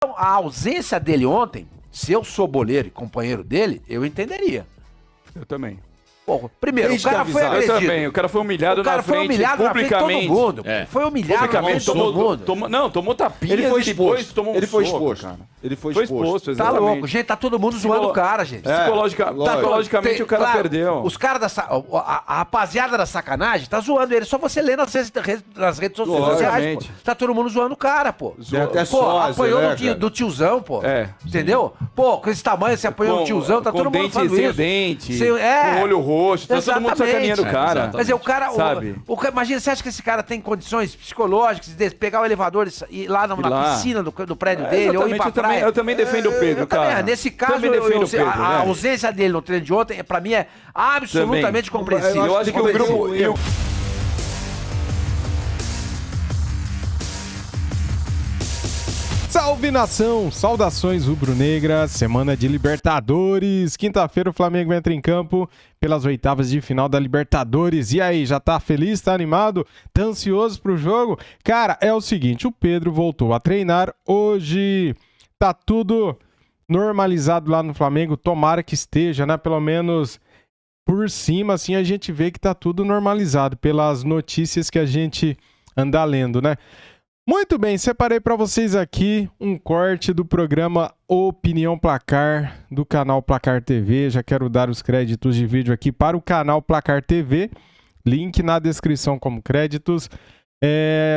Então, a ausência dele ontem, se eu sou boleiro e companheiro dele, eu entenderia. Eu também. Pô, primeiro, o cara foi agredido. Eu também, o cara foi humilhado na frente, publicamente. Todo mundo. Foi humilhado na frente de todo mundo. Tomou tapinhas Ele foi e depois exposto. tomou um Ele foi soco, exposto. cara. Ele foi Foi exposto. exposto, Tá exatamente. louco, gente, tá todo mundo zoando o cara, gente. Psicologicamente o cara claro, perdeu. Os caras a rapaziada da sacanagem tá zoando ele. Só você lê nas redes sociais, pô. Tá todo mundo zoando o cara, pô. Até Pô, sósia, apanhou né, do tiozão, pô. É. Entendeu? Pô, com esse tamanho, você apanhou o tiozão, tá todo mundo falando sem isso. dente, É. com olho roxo, tá todo mundo sacaneando o cara. Mas é o cara, sabe? Imagina, você acha que esse cara tem condições psicológicas de pegar o elevador e ir lá na piscina do prédio dele ou ir pra praia? Eu também defendo o Pedro, cara. Nesse caso, a ausência dele no treino de ontem, pra mim, é absolutamente compreensível. Eu acho que o grupo... Salve nação, saudações rubro-negras, semana de Libertadores, quinta-feira o Flamengo entra em campo pelas oitavas de final da Libertadores. E aí, já tá feliz, tá animado, tá ansioso pro jogo? Cara, é o seguinte, o Pedro voltou a treinar hoje, tá tudo normalizado lá no Flamengo, tomara que esteja, né, pelo menos por cima, assim a gente vê que tá tudo normalizado pelas notícias que a gente anda lendo, né? Muito bem, separei para vocês aqui um corte do programa Opinião Placar, do canal Placar TV. Já quero dar os créditos de vídeo aqui para o canal Placar TV, link na descrição como créditos.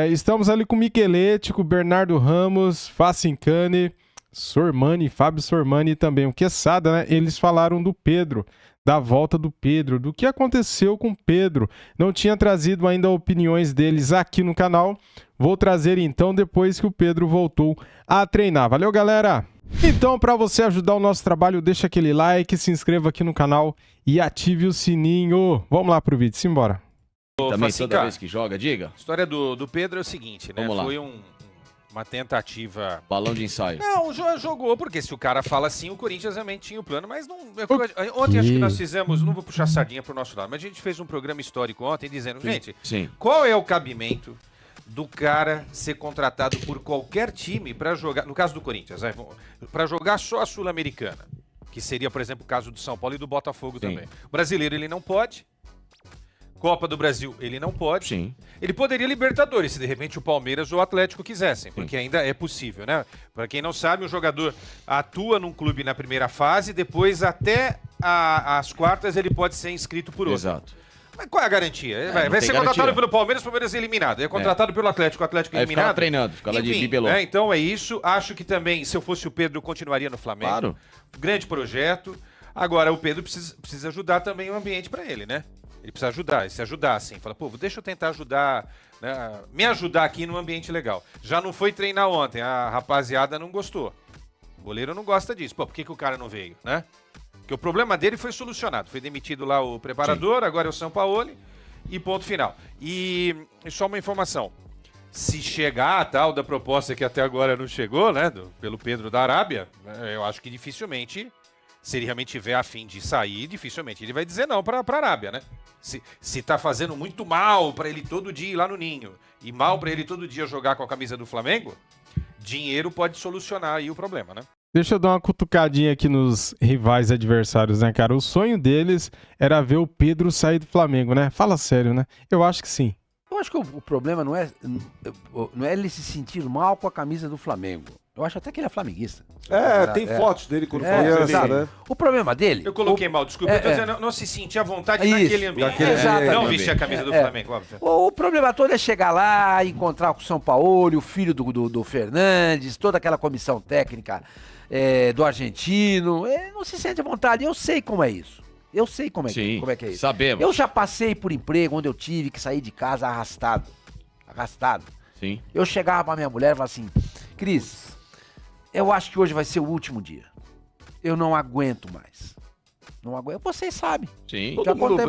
Estamos ali com o Micheletti, com o Bernardo Ramos, Facincani, Sormani, Fábio Sormani e também o Quesada, né? Eles falaram do Pedro, da volta do Pedro, do que aconteceu com o Pedro. Não tinha trazido ainda opiniões deles aqui no canal. Vou trazer então depois que o Pedro voltou a treinar. Valeu, galera! Então, para você ajudar o nosso trabalho, deixa aquele like, se inscreva aqui no canal e ative o sininho. Vamos lá pro vídeo, simbora. Também toda vez que joga, diga. A história do Pedro é o seguinte, né? Vamos lá. Foi uma tentativa... Balão de ensaio. Não, jogou, porque se o cara fala assim, o Corinthians realmente tinha o plano, mas não... Ontem acho que nós fizemos, não vou puxar sardinha pro nosso lado, mas a gente fez um programa histórico ontem dizendo, gente, qual é o cabimento do cara ser contratado por qualquer time para jogar, no caso do Corinthians, para jogar só a Sul-Americana, que seria, por exemplo, o caso do São Paulo e do Botafogo também. O brasileiro, ele não pode. Copa do Brasil, ele não pode. Sim. Ele poderia Libertadores, se de repente o Palmeiras ou o Atlético quisessem, porque ainda é possível, né? Para quem não sabe, o jogador atua num clube na primeira fase, depois até as quartas ele pode ser inscrito por outro. Exato. Mas qual é a garantia? Vai ser contratado pelo Palmeiras, o Palmeiras é eliminado. É contratado pelo Atlético, o Atlético é eliminado. Aí fica lá treinando, fica lá de bibelô. Então é isso. Acho que também, se eu fosse o Pedro, eu continuaria no Flamengo. Claro. Grande projeto. Agora, o Pedro precisa ajudar também o ambiente para ele, né? Ele precisa ajudar, se ajudar assim. Fala, pô, deixa eu tentar ajudar, né, me ajudar aqui num ambiente legal. Já não foi treinar ontem, a rapaziada não gostou. O goleiro não gosta disso. Pô, por que o cara não veio, né? Porque o problema dele foi solucionado. Foi demitido lá o preparador, agora é o Sampaoli e ponto final. E só uma informação. Se chegar a tal da proposta que até agora não chegou, né, pelo Pedro da Arábia, eu acho que dificilmente, se ele realmente tiver a fim de sair, dificilmente ele vai dizer não para a Arábia, né? Se tá fazendo muito mal para ele todo dia ir lá no Ninho e mal para ele todo dia jogar com a camisa do Flamengo, dinheiro pode solucionar aí o problema, né? Deixa eu dar uma cutucadinha aqui nos rivais adversários, né, cara? O sonho deles era ver o Pedro sair do Flamengo, né? Fala sério, né? Eu acho que sim. Eu acho que o problema não é ele se sentir mal com a camisa do Flamengo. Eu acho até que ele é flamenguista. Tem fotos dele quando criança, né? O problema dele... Eu coloquei mal, desculpa. Eu tô dizendo, não se sentir à vontade naquele ambiente. Não vestir a camisa do Flamengo, óbvio. O problema todo é chegar lá, encontrar com o São Paulo, o filho do Fernandes, toda aquela comissão técnica do argentino. Não se sente à vontade. Eu sei como é isso. Eu sei como é que é isso. Sabemos. Eu já passei por emprego onde eu tive que sair de casa arrastado. Sim. Eu chegava pra minha mulher e falava assim, Cris, eu acho que hoje vai ser o último dia. Eu não aguento mais. Não aguento. Vocês sabem. Sim. Todo mundo já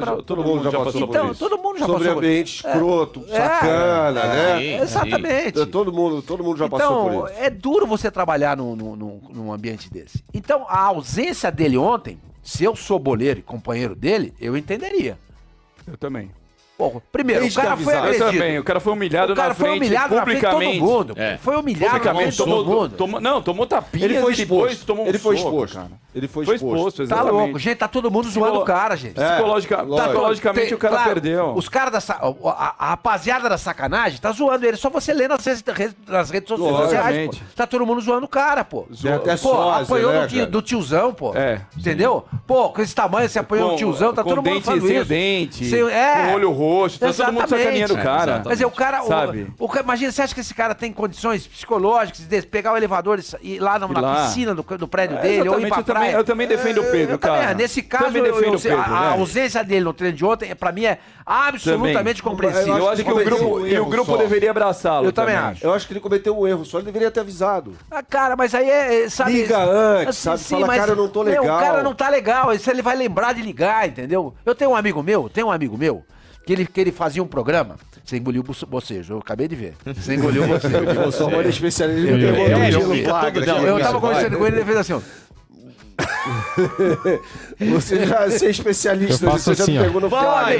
passou por isso. Todo mundo já Sobre passou ambiente escroto, sacana, né? Sim, Exatamente. Sim. Todo mundo já passou por isso. É duro você trabalhar num ambiente desse. Então, a ausência dele ontem, se eu sou boleiro e companheiro dele, eu entenderia. Eu também. Pô, primeiro, o cara foi agredido. Eu também, o cara foi humilhado na frente, publicamente. Todo mundo. Foi humilhado na frente de todo mundo. Tomou tapinha. Ele foi depois exposto. tomou um Ele foi soco, exposto. cara. Ele foi Foi exposto. exposto, Tá exatamente. louco, gente, tá todo mundo zoando o cara, gente. Psicologicamente o cara perdeu. Os caras a rapaziada da sacanagem tá zoando ele. Só você lê nas redes sociais, pô. Tá todo mundo zoando o cara, pô. Até Pô, sósia, apanhou né, do tiozão, pô. É. Entendeu? Pô, com esse tamanho, você apanhou o tiozão, tá todo mundo falando sem isso. dente, Sem- com olho roxo, tá todo mundo sacaneando o cara. Quer dizer, o cara... Sabe? Imagina, você acha que esse cara tem condições psicológicas de pegar o elevador e ir lá na piscina do prédio dele, ou ir pra praia? Eu também defendo o Pedro, cara. Nesse caso, a ausência dele no treino de ontem, pra mim, é absolutamente compreensível. Eu acho que o grupo deveria abraçá-lo. Eu também acho. Eu acho que ele cometeu um erro, só ele deveria ter avisado. Ah, cara, mas aí sabe... Liga antes, sabe? Fala, cara, eu não tô legal. O cara não tá legal, isso ele vai lembrar de ligar, entendeu? Eu tenho um amigo meu, que ele fazia um programa. Você engoliu o bocejo, eu acabei de ver. Você engoliu o bocejo. Eu sou uma especialista. Eu tava conversando com ele e ele fez assim, ó. Você já é especialista, você já me pegou no flagra.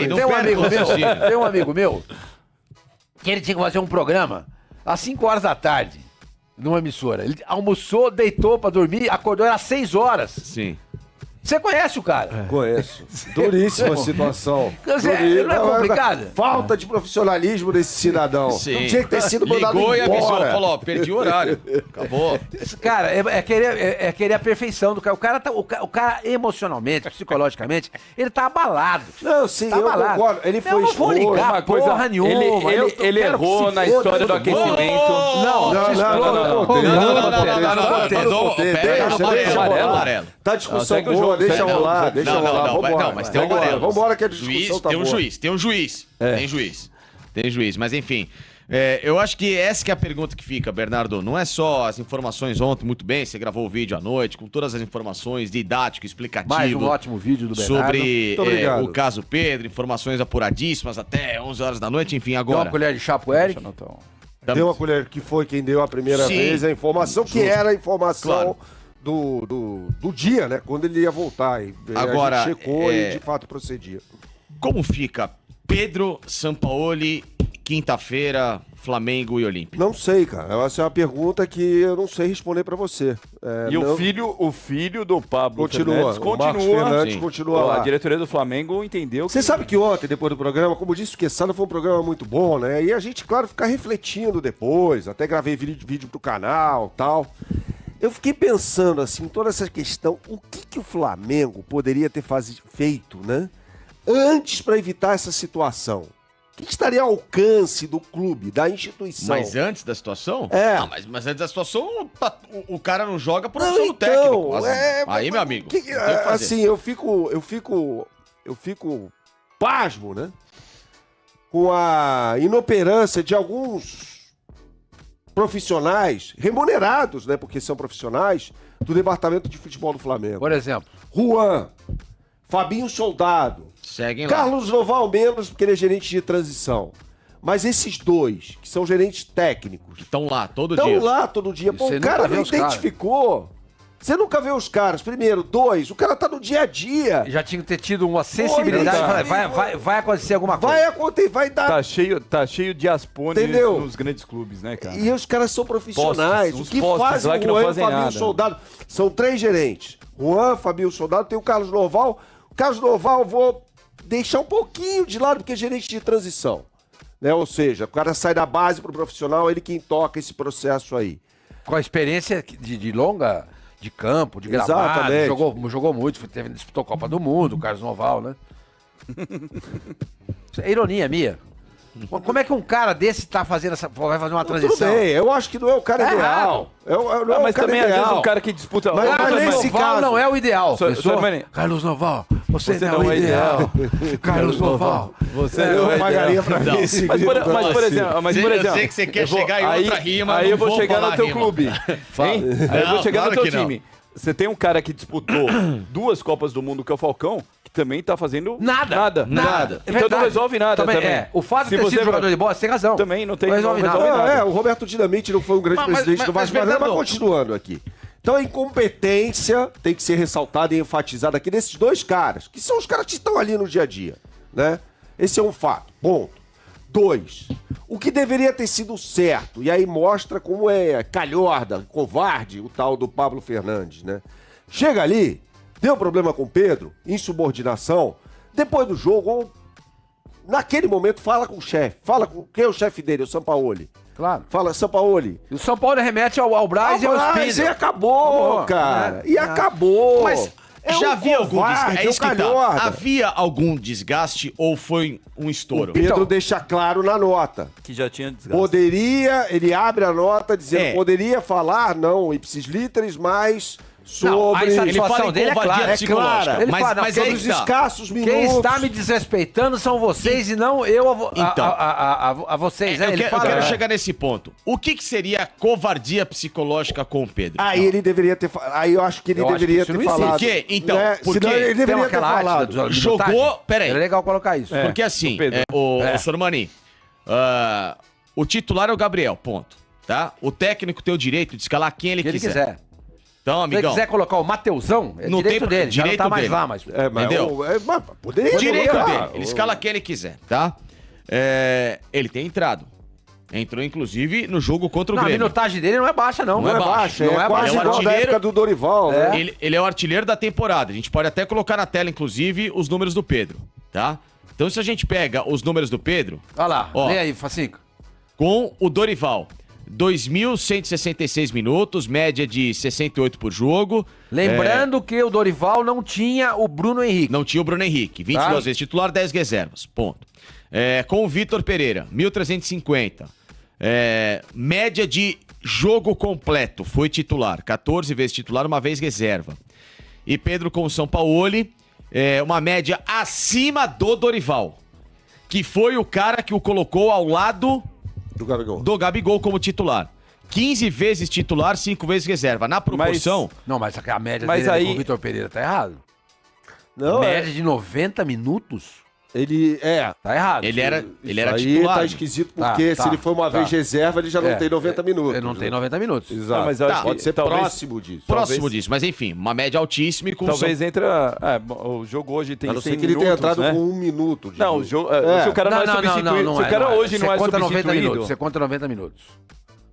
Tem um amigo meu que ele tinha que fazer um programa às 5 horas da tarde numa emissora. Ele almoçou, deitou pra dormir, acordou às 6 horas. Sim. Você conhece o cara? Conheço. Duríssima situação. Não é complicado? Falta de profissionalismo desse cidadão. Sim. Não tinha que ter sido mandado Ligou embora. e avisou, falou, ó, perdi o horário. Acabou. Cara, é querer a perfeição do cara. O cara emocionalmente, psicologicamente, ele tá abalado. Não, sim, tá eu abalado. concordo. Ele foi eu não vou exposto. ligar porra nenhuma. Ele errou na história do aquecimento. Não, amarelo. Tá discussão boa, deixa rolar, Não, mas tem um amarelo. Vambora que a discussão tá boa. Tem um juiz. Tem juiz, mas enfim. Eu acho que essa que é a pergunta que fica, Bernardo. Não é só as informações ontem, muito bem, você gravou o vídeo à noite, com todas as informações didático, explicativo. Mais um ótimo vídeo do Bernardo. Sobre o caso Pedro, informações apuradíssimas até 11 horas da noite, enfim, agora. Deu uma colher de chá pro Eric. Deu uma colher, que foi quem deu a primeira vez a informação, que era a informação do dia, né? Quando ele ia voltar. Agora, a gente checou e de fato procedia. Como fica Pedro, Sampaoli, quinta-feira, Flamengo e Olímpia? Não sei, cara. Essa é uma pergunta que eu não sei responder pra você. O filho do Pablo Fernandes continua lá. A diretoria do Flamengo entendeu. Você sabe que ontem, depois do programa, como disse o Quesada, foi um programa muito bom, né? E a gente, claro, fica refletindo depois. Até gravei vídeo pro canal e tal. Eu fiquei pensando, assim, toda essa questão, o que o Flamengo poderia ter feito, né? Antes para evitar essa situação. O que estaria ao alcance do clube, da instituição? Mas antes da situação? É. Não, mas antes da situação, o cara não joga por opção do técnico. Aí, meu amigo. Assim, eu fico pasmo, né? Com a inoperância de alguns profissionais, remunerados, né? Porque são profissionais, do departamento de futebol do Flamengo. Por exemplo, Juan, Fabinho Soldado, seguem Carlos Noval menos, porque ele é gerente de transição. Mas esses dois, que são gerentes técnicos, estão lá todo dia. Estão lá todo dia. Pô, o cara não identificou. Você nunca vê os caras. Primeiro, dois, o cara tá no dia a dia. Já tinha que ter tido uma sensibilidade. Vai acontecer alguma coisa. Vai acontecer, vai dar. Tá cheio de aspones nos grandes clubes, né, cara? E os caras são profissionais. Postes, o que fazem lá que não Juan, fazem Fabinho nada. Soldado? São 3 gerentes. Juan, Fabinho Soldado, tem o Carlos Noval. O Carlos Noval eu vou deixar um pouquinho de lado, porque é gerente de transição. Né? Ou seja, o cara sai da base pro profissional, ele quem toca esse processo aí. Com a experiência de longa... de campo, de gramado, jogou muito, disputou a Copa do Mundo, o Carlos Noval, né? Isso é ironia minha. Como é que um cara desse vai fazer uma transição? Tudo bem, eu acho que não é o cara ideal. Mas também às vezes um cara que disputa... Carlos Noval não é o ideal. Carlos Noval, você não é ideal. Carlos Noval, você não é pagaria pra mim esse mas por exemplo... Eu sei que você quer chegar em outra rima, aí eu vou chegar no teu clube. Aí eu vou chegar no teu time. Você tem um cara que disputou 2 Copas do Mundo, que é o Falcão, que também tá fazendo nada. Então não resolve nada também. O fato de ter sido jogador de bola, você tem razão. Também não resolve nada. O Roberto Dinamite não foi um grande presidente do Vasco, mas continuando aqui. Então a incompetência tem que ser ressaltada e enfatizada aqui desses 2 caras, que são os caras que estão ali no dia a dia, né? Esse é um fato. Ponto. 2. O que deveria ter sido certo, e aí mostra como é calhorda, covarde, o tal do Pablo Fernandes, né? Chega ali, deu problema com o Pedro, insubordinação, depois do jogo, ou naquele momento, fala com o chefe. Fala com quem é o chefe dele, o Sampaoli. Claro. Fala, Sampaoli. O São Paulo remete ao Braz e ao Espírito. E acabou, cara. E acabou. Mas já havia algum desgaste? É isso que tá. calhorda. Havia algum desgaste ou foi um estouro? O Pedro Então, deixa claro na nota. Que já tinha desgaste. Poderia, ele abre a nota dizendo, É. poderia falar, não, ipsis literis, mas Não, a sobre... insatisfação dele é clara. É clara. Ele Mas, fala, não, mas sobre aí os que tá. escassos minutos. Quem está me desrespeitando são vocês e não eu a vocês. Eu, Ele eu fala, quero chegar nesse ponto. O que seria covardia psicológica com o Pedro? Aí ele deveria ter falado. Aí eu acho que ele Eu acho deveria que isso ter não existe. falado. Por quê? Então, né? por Senão quê? ele tem deveria ter aquela arte falado. da Jogou- minutagem. peraí. É legal colocar isso. Porque assim, o Pedro. ô Sormani, o titular é o Gabriel, ponto. Tá? O técnico tem o direito de escalar quem ele Se ele quiser. quiser. Então, Se ele amigão, quiser colocar o Mateusão, é Não direito tem- dele. Já não direito tá mais dele. lá, mas... É, mas Entendeu? mas poderia direito colocar. dele. Ele escala quem ele quiser, tá? Ele tem entrado. Entrou, inclusive, no jogo contra o Não, a Grêmio. minutagem dele não é baixa, não. Não é baixa, é Não é quase Ele é o igual da artilheiro. época do Dorival, né? Ele é o artilheiro da temporada. A gente pode até colocar na tela, inclusive, os números do Pedro, tá? Então, se a gente pega os números do Pedro, Olha lá, Ó. lê aí, Facinco. com o Dorival, 2.166 minutos, média de 68 por jogo. Lembrando que o Dorival não tinha o Bruno Henrique. Não tinha o Bruno Henrique. 22 Tá. vezes titular, 10 reservas. Ponto. Com o Vitor Pereira, 1.350. Média de jogo completo. Foi titular. 14 vezes titular, uma vez reserva. E Pedro com o Sampaoli, uma média acima do Dorival. Que foi o cara que o colocou ao lado Do Gabigol. do Gabigol como titular. 15 vezes titular, 5 vezes reserva. Na proporção... Não, mas a média Mas dele aí- com o Vitor Pereira tá errado. Não, Média de 90 minutos? ele Tá errado. Ele era aí titular. tá esquisito, porque Tá, se ele for uma tá. vez reserva, ele já não tem 90 minutos. Ele não tem 90 minutos. Exato. Não, mas eu acho Pode que ser talvez- próximo disso. Próximo Talvez- disso, mas enfim, uma média altíssima e com Talvez entra... o jogo hoje tem A não 100 ser que ele tenha minutos, entrado né? com 1 minuto. de Não, jogo. se o cara não, é substituído, se o cara hoje não é Você conta 90 substituído... minutos. Você conta 90 minutos.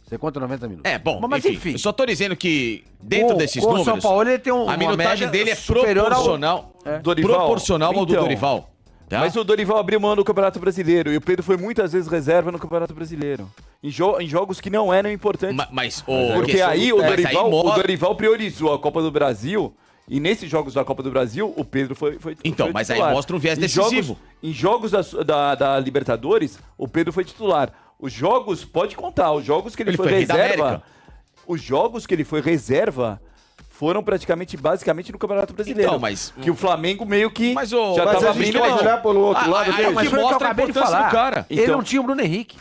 Você conta 90 minutos. Bom, mas enfim. eu só tô dizendo que dentro desses com números, o São Paulo ele tem a minutagem dele é proporcional, Dorival, proporcional ao do então. Dorival. Tá? Mas o Dorival abriu mão do Campeonato Brasileiro e o Pedro foi muitas vezes reserva no Campeonato Brasileiro. Em jogos que não eram importantes. questão Porque aí do- o mas Dorival priorizou a Copa do Brasil e nesses jogos da Copa do Brasil o Pedro foi Então, foi mas aí titular. mostra um viés Em decisivo. Em jogos da Libertadores, o Pedro foi titular. Os jogos, pode contar, os jogos que ele foi rei da reserva, América. os jogos que ele foi reserva foram basicamente no Campeonato Brasileiro. Então, mas- que o Flamengo meio que Mas já Mas tava a gente abrindo pode mão. olhar pelo outro lado. aí veja. o Mas que foi o que eu mostra a acabei de importância falar. do cara. Ele Então- não tinha o Bruno Henrique.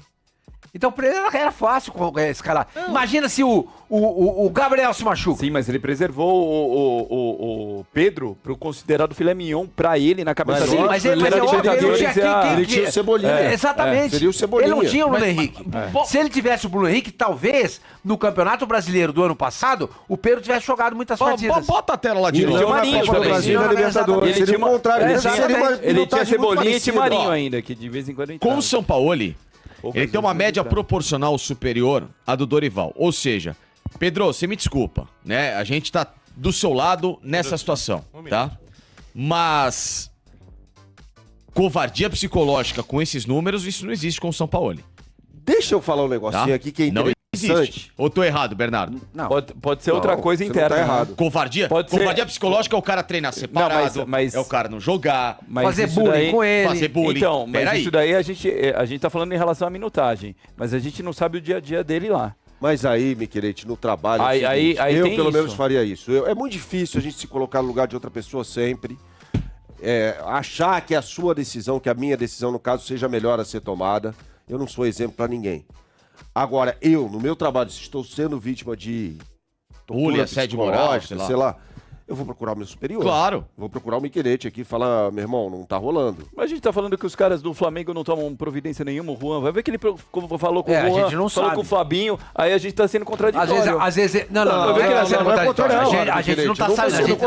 Então pra ele era fácil escalar. Imagina se o Gabriel se machuca. Sim, mas ele preservou o Pedro pro considerado filé mignon pra ele na cabeça Mas dele. sim, Mas ele, Ele mas era é óbvio, ele não tinha Libertadores, ele tinha o Cebolinha. Exatamente. Seria o Cebolinha. Ele não tinha o Bruno Henrique. Se ele tivesse o Bruno Henrique, talvez no Campeonato Brasileiro do ano passado, o Pedro tivesse jogado muitas partidas. Bota a tela lá de E novo. não na Marinho Copa do também. Brasil e na Não, Libertadores. Ele Seria tinha o contrário. uma- Ele seria uma exatamente. Ele tinha minutagem muito Cebolinha e parecida. Timarinho Ó. ainda, que de vez em quando Com entrava. o Sampaoli, Poucas ele tem uma vezes média entrava. proporcional superior à do Dorival. Ou seja, Pedro, você me desculpa, né? A gente tá do seu lado nessa situação, tá? Mas covardia psicológica com esses números, isso não existe com o Sampaoli, Deixa eu falar um tá? negocinho aqui que é Não interessante. existe. Ou tô errado, Bernardo? Não. Pode ser outra Não, coisa você não interna. tá né? errado. Covardia? Pode ser. Covardia psicológica é o cara treinar separado, mas- é o cara não jogar, Mas Fazer isso bullying daí- com ele. fazer bullying. Então, mas Peraí. isso daí a gente tá falando em relação à minutagem, mas a gente não sabe o dia a dia dele lá. Mas aí, Miquelete, no trabalho, Aí- é o seguinte, aí eu tem pelo isso. menos faria isso. É muito difícil a gente se colocar no lugar de outra pessoa sempre. Achar que a sua decisão, que a minha decisão, no caso, seja melhor a ser tomada. Eu não sou exemplo para ninguém. Agora, eu, no meu trabalho, se estou sendo vítima de Bullying, assédio moral, sei lá. sei lá, eu vou procurar o meu superior. Claro. Vou procurar o Miquelete aqui e falar, meu irmão, não tá rolando. Mas a gente tá falando que os caras do Flamengo não tomam providência nenhuma, o Juan. Vai ver que ele falou com o a Juan, gente não falou sabe. com o Fabinho, aí a gente tá sendo contraditório. Às vezes... Não vai ver que é não sendo é contraditório. A gente não tá sabendo.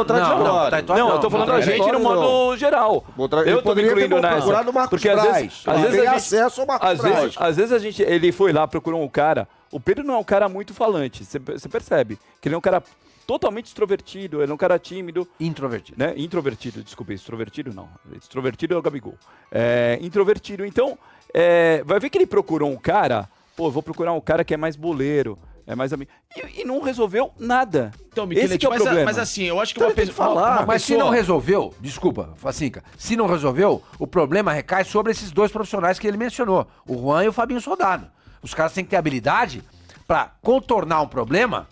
Não, eu tô falando a gente no modo geral. Eu tô me incluindo nessa. Porque às vezes tem acesso ao Marcos Braz. Às vezes ele foi lá, procurou um cara. O Pedro não é um cara muito falante, você percebe. Que ele é um cara totalmente extrovertido, ele é um cara tímido. Introvertido. Né? Introvertido, desculpa, extrovertido não. Extrovertido é o Gabigol. Introvertido. Então, vai ver que ele procurou um cara, eu vou procurar um cara que é mais boleiro, é mais amigo. E não resolveu nada. Então, Miquelete, mas assim, eu acho que uma pessoa... Mas se não resolveu, desculpa, Facinca, se não resolveu, o problema recai sobre esses dois profissionais que ele mencionou, o Juan e o Fabinho Soldado. Os caras têm que ter habilidade pra contornar um problema...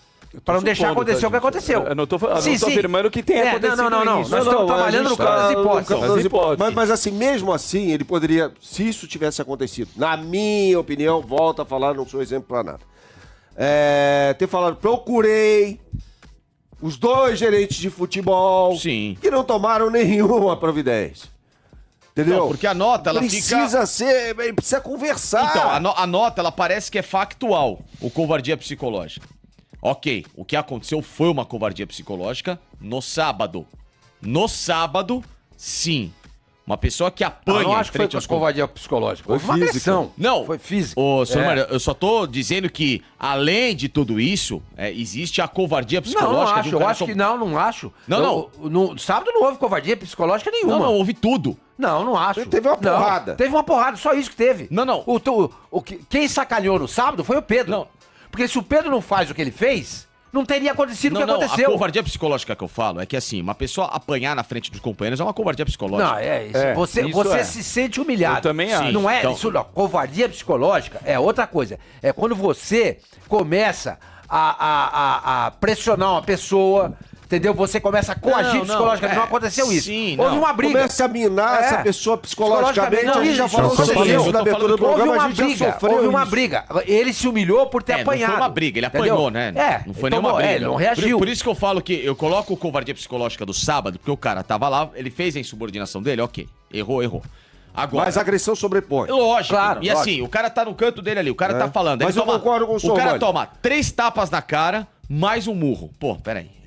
Para não deixar acontecer o que aconteceu. Eu não tô afirmando que tenha acontecido não. Nós estamos trabalhando no campo das hipóteses. Mas assim, mesmo assim, ele poderia, se isso tivesse acontecido, na minha opinião, volto a falar, não sou exemplo para nada. Ter falado, procurei os dois gerentes de futebol que não tomaram nenhuma providência. Entendeu? Não, porque a nota, ela precisa conversar. Então, a nota, ela parece que é factual, o covardia psicológica. Ok, o que aconteceu foi uma covardia psicológica no sábado. No sábado, sim. Uma pessoa que apanha... Eu não acho que foi covardia psicológica. Foi uma agressão. Não. Foi física. Senhor Mário, eu só tô dizendo que, além de tudo isso, existe a covardia psicológica. Não acho acho. Não. No sábado não houve covardia psicológica nenhuma. Não, houve tudo. Não acho. Teve uma porrada. Teve uma porrada, só isso que teve. Não. Quem sacaneou no sábado foi o Pedro. Não. Porque se o Pedro não faz o que ele fez, não teria acontecido o que aconteceu. A covardia psicológica que eu falo é que, assim, uma pessoa apanhar na frente dos companheiros é uma covardia psicológica. Não, isso. Você se sente humilhado. Eu também acho. Não é isso, não. Covardia psicológica é outra coisa. É quando você começa a pressionar uma pessoa... Entendeu? Você começa a coagir psicologicamente. Não aconteceu isso. Sim, houve uma briga. Começa a minar essa pessoa psicologicamente. A gente já falou sobre isso na abertura do programa. Houve uma briga. Ele se humilhou por ter apanhado. Não foi uma briga, ele apanhou, né? Não foi nenhuma briga. Ele não reagiu. Por isso que eu falo que eu coloco o covardia psicológica do sábado, porque o cara tava lá, ele fez a insubordinação dele, ok. Errou. Agora, mas a agressão sobrepõe. Lógico. Claro, e assim, o cara tá no canto dele ali, o cara tá falando. Mas eu concordo com o senhor, O cara toma 3 tapas na cara, mais um murro. Pô, peraí.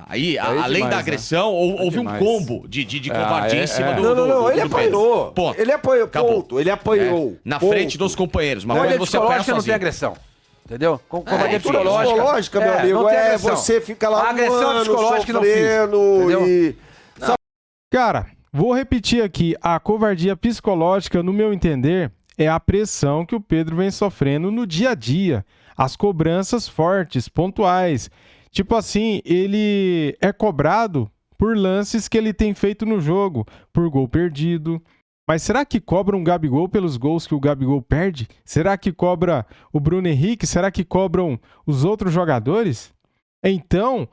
Aí, além demais, da agressão, houve um combo de covardia em cima do Não, ele apanhou. Ponto. Ele apanhou, ponto. Ele apanhou. Na frente dos companheiros. Mas Covardia quando você apanha psicológica não tem sozinho. agressão. Entendeu? Covardia psicológica, meu amigo. Não tem agressão. Você fica lá a agressão psicológica não fiz. Entendeu? Cara, vou repetir aqui. A covardia psicológica, no meu entender, é a pressão que o Pedro vem sofrendo no dia a dia. As cobranças fortes, pontuais. Tipo assim, ele é cobrado por lances que ele tem feito no jogo, por gol perdido. Mas será que cobra um Gabigol pelos gols que o Gabigol perde? Será que cobra o Bruno Henrique? Será que cobram os outros jogadores? Então,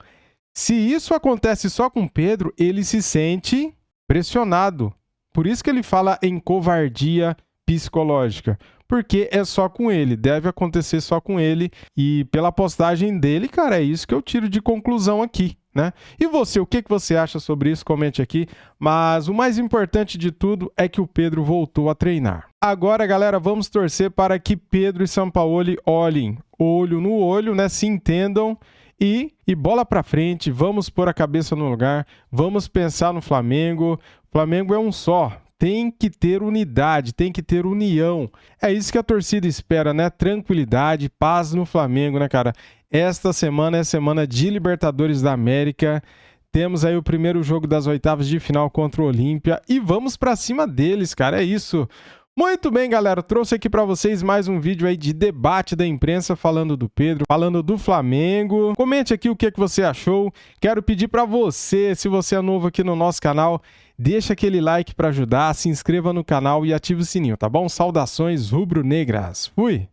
se isso acontece só com o Pedro, ele se sente pressionado. Por isso que ele fala em covardia psicológica. Porque é só com ele, deve acontecer só com ele. E pela postagem dele, cara, é isso que eu tiro de conclusão aqui, né? E você, o que você acha sobre isso? Comente aqui. Mas o mais importante de tudo é que o Pedro voltou a treinar. Agora, galera, vamos torcer para que Pedro e Sampaoli olhem olho no olho, né? Se entendam e bola pra frente. Vamos pôr a cabeça no lugar, vamos pensar no Flamengo. O Flamengo é um só. Tem que ter unidade, tem que ter união. É isso que a torcida espera, né? Tranquilidade, paz no Flamengo, né, cara? Esta semana é semana de Libertadores da América. Temos aí o primeiro jogo das oitavas de final contra o Olímpia e vamos pra cima deles, cara. É isso. Muito bem, galera. Trouxe aqui pra vocês mais um vídeo aí de debate da imprensa falando do Pedro, falando do Flamengo. Comente aqui o que você achou. Quero pedir pra você, se você é novo aqui no nosso canal, deixa aquele like pra ajudar, se inscreva no canal e ative o sininho, tá bom? Saudações rubro-negras. Fui!